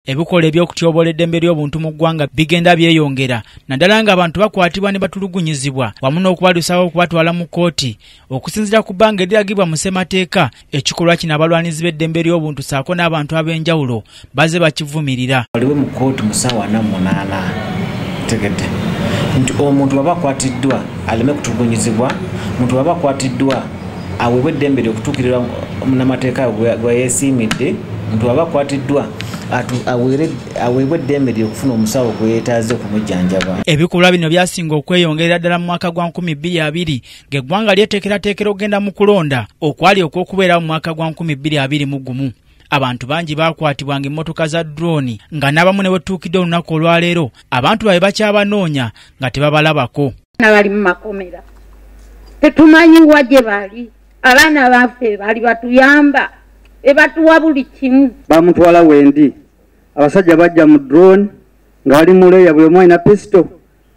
Ebikola eby'okutyobola eddembe ly'obuntu mu ggwanga bigenda byeyongera naddala nga abantu bakwatibwa ne batulugunyizibwa wamu n'okubalusawo okubatwala mu kkooti okusinziira ku bbanga eriragibwa mu ssemateeka ekikolwa kino abalwanizi b'eddembe ly'obuntu saako n'abantu ab'enjawulo baze bakivumirira. Waliwo mu kkooti mu ssaawa 48 tegedde nti omuntu baba akwatiddwa aleme kutulugunyizibwa, omuntu baba akwatiddwa aweebwe eddembe ly'okutuukirira munnamateeka gwe yeesiimidde, omuntu baba akwatiddwa aweebwe eddembe ly'okufuna omusawo gwe yeetaaze okumujjanjaba. Ebikolwa bino byasinga okweyongerera ddala mu mwaka gwa 2020 ng'eggwanga lyeteekerateekera okugenda mu kulonda okwali okw'okubeerawo mu mwaka gwa 2021. Abantu bangi bakwatibwa ng'emmotoka za drone nga n'abamu ne wetuukidde olunaku olwaleero abantu babe bakyabanoonya nga tebabalabako. Bali mu makomera tetumanyi wa gye bali, abaana baffe bali batuyamba ebatuwa buli kimu. Bamutwala wendi abasajja bajja mu drone nga bali mu leya buli omu alina pistol,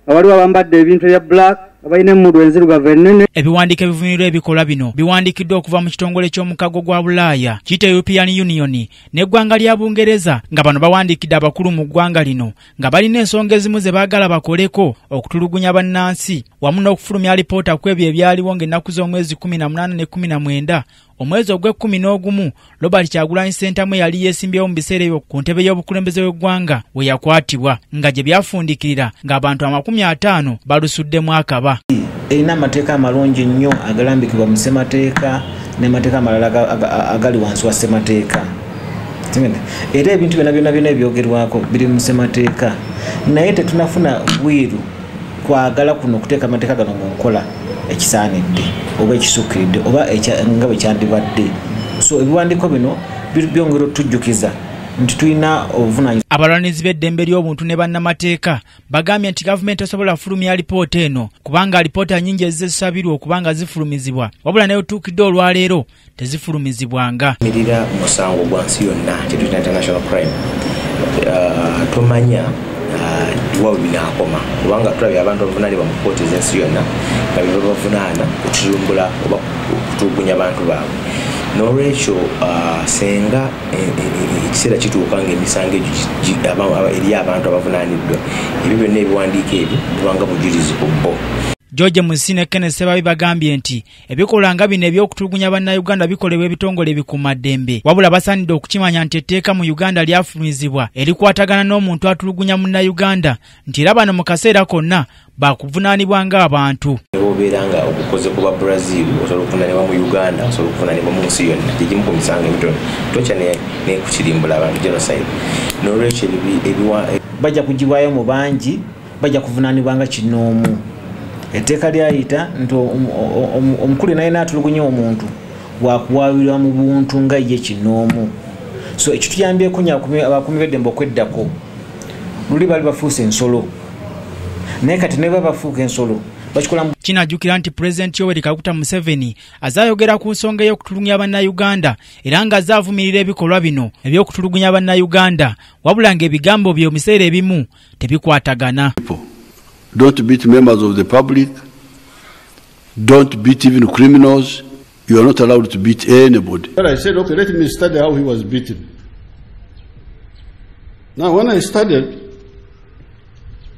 abaliwo abambadde ebintu ebya black abalina emmulu enzirugavu ennene. Ebiwandiiko ebivumirwa ebikolwa bino biwandiikiddwa okuva mu kitongole ky'omukago gwa Bulaaya kiyite European Union n'eggwanga lya Bungereza nga bano bawandiikidde abakulu mu ggwanga lino nga balina ensonga ezimu ze baagala bakoleko okutulugunya bannansi wamu n'okufulumya alipoota ku ebyo ebyaliwo ng'ennaku z'omwezi 18 ne 19 omwezi ogw'e11 Robert Kyagulanyi Ssentamu yali yeesimbyewo mu biseera ebyo ku ntebe y'obukulembeze w'eggwanga we yakwatibwa nga gye byafundikirira ng'abantu 50 balusuddemu akaba. Erina amateeka amalungi nnyo agalambikibwa mu ssemateeka n'amateeka amalala agali wansi wa ssemateeka. Era ebintu byonna ebyogerwako biri mu ssemateeka naye tetunafuna bwiru kwagala kuno okuteeka amateeka gano mu nkola ekisaanidde oba ekisukkiridde oba nga bwe kyandibadde. So ebiwandiiko bino byongera otujjukiza nti tulina obuvunaanyizibwa. Abalwanizi b'eddembe ly'obuntu ne bannamateeka bagambye nti gavumenti esobola fulumya alipoota eno kubanga alipoota nnyingi ezisabirwa okubanga zifulumizibwa wabula naye otuukidde olwaleero tezifulumizibwanga. Mirira musango gwa nsi yonna kyetuyita international crime tomanya wa binaakoma kubanga tulabye abantu abavunaanibwa mu kkooti z'ensi yonna nga bye bavunaana okutulumbula oba okutulugunya abantu baabwe. N'olwekyo senga ekiseera kituuka ng'emisango egyo eri abantu abavunaaniddwa ebyo byonna ebiwandiiko ebyo bibanga bujulizi ku bo. George Musi ne Kenneth Ssebabi bagambye nti ebikola nga bino eby'okutulugunya bannayuganda bikolebwa ebitongole ebikuumaddembe wabula basaanidde okukimanya nti etteeka mu Uganda lyafulumizibwa erikwatagana n'omuntu atulugunya munnayuganda nti era bano mu kaseera konna bakuvunaanibwa ng'abantu. Obeera nga obukoze ku ba Brazil osobola okuvunaanibwa mu Uganda, osobola okuvunaanibwa mu nsi yonna gyegimu ku misango emitono tokya ne kukirimbula abantu genocide. N'olwekyo bajja kugibwayo mu bangi bajja kuvunaanibwa nga kinoomu. Etteeka lyayita nti omukulu naye n'atulugunya omuntu wakuwaabirwa mu buntu nga ye kinoomu. So ekituyambyeko abakuumi b'eddembe okweddako luli bali bafuuse ensolo naye kati ne babafuuka ensolo bakikola. Kinajjukira nti Pulezidenti Yoweri Kaguta Museveni azaayogera ku nsonga y'okutulugunya bannayuganda era nga azaavumirira ebikolwa bino eby'okutulugunya bannayuganda wabula ng'ebigambo bye mu biseera ebimu tebikwatagana. Don't beat members of the public. Don't beat even criminals. You are not allowed to beat anybody. I said, okay, let me study how he was beaten. Now, when I studied,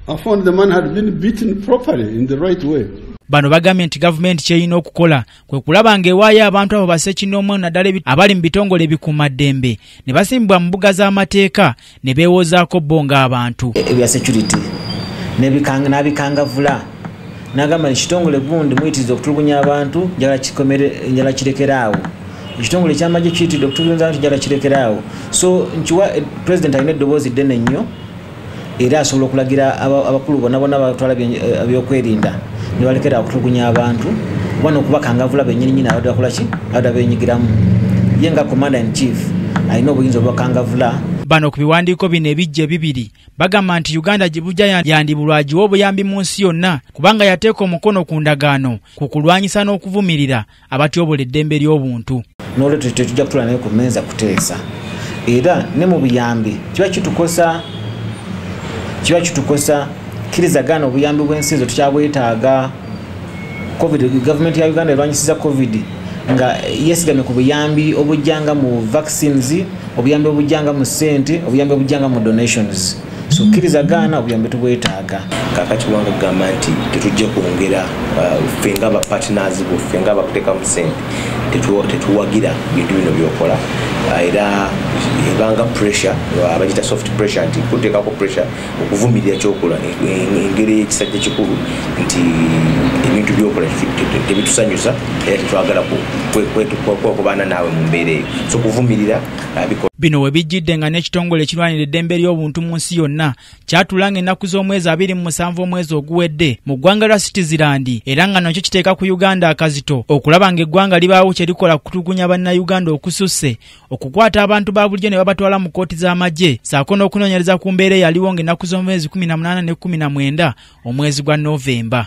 I found the man had been beaten properly in the right way. Bano bagambye nti gavumenti kyeyina okukola kwe kulaba ng'ewaayo abantu abo bassekinoomu naddala abali mu bitongole ebikuumaddembe ne basimbibwa mu mbuga z'amateeka ne beewozaako bo ng'abantu. Ebya security n'abikangavula n'agamba ekitongole gundi muyitiriza okutulugunya abantu njala kirekeraawo. Ekitongole eky'amagye kiyitiridde okutulugunya abantu njala kirekeraawo. So nkiwa President alina eddoboozi ddene nnyo era asobola okulagira abakulu bonna abatwala ebyokwerinda ne balekera okutulugunya abantu oba n'okubakangavula bennyini abadde bakola ki abadde beenyigiramu. Ye nga Commander in Chief alina obuyinza obubakangavula. Bano ku biwandiiko bino ebijja ebibiri bagamba nti Uganda gye bujja yandibulwagiwa obuyambi mu nsi yonna kubanga yateeka omukono ku ndagaano ku kulwanyisa n'okuvumirira abatyobola eddembe ly'obuntu. N'olwekyo tetujja kutula naye ku mmeeza kuteesa era ne mu buyambi kiba kitukosa kirizagana obuyambi bw'ensi ezo tukyabwetaaga. Gavumenti ya Uganda erwanyisiza COVID nga yesigamye ku buyambi obujjanga mu vaccines, obuyambi obujjanga mu sente, obuyambi obujjanga mu donations. So kiriza Gaana obuyambi tubwetaaga. Kakati wanga Gavumenti tetujja kwongera ffenga aba partners bo ffenga abakuteeka mu ssente tetuwagira bintu bino byokola era ebanga pressure abagita soft pressure nti kuteekako pressure okuvumirira kyokola engeri y'ekisajja kikulu nti ebintu byokola tebitusanyusa era tetwagala kubaana naawe mu mbeera eyo so kuvumirira bikola. Bino we bijjidde nga n'ekitongole ekirwanira eddembe ly'obuntu mu nsi yonna kyatulanga ennaku z'omwezi 27 omwezi oguwedde mu ggwanga lya Sitiziland era nga nakyo kiteeka ku Uganda akazito okulaba ng'eggwanga libaawo kye likola kutulugunya bannayuganda okususse okukwata abantu ba bulijjo ne babatwala mu kkooti z'amagye ssaako n'okunoonyereza ku mbeera eyaliwo ng'ennaku z'omwezi 18 ne 19 omwezi gwa Novemba.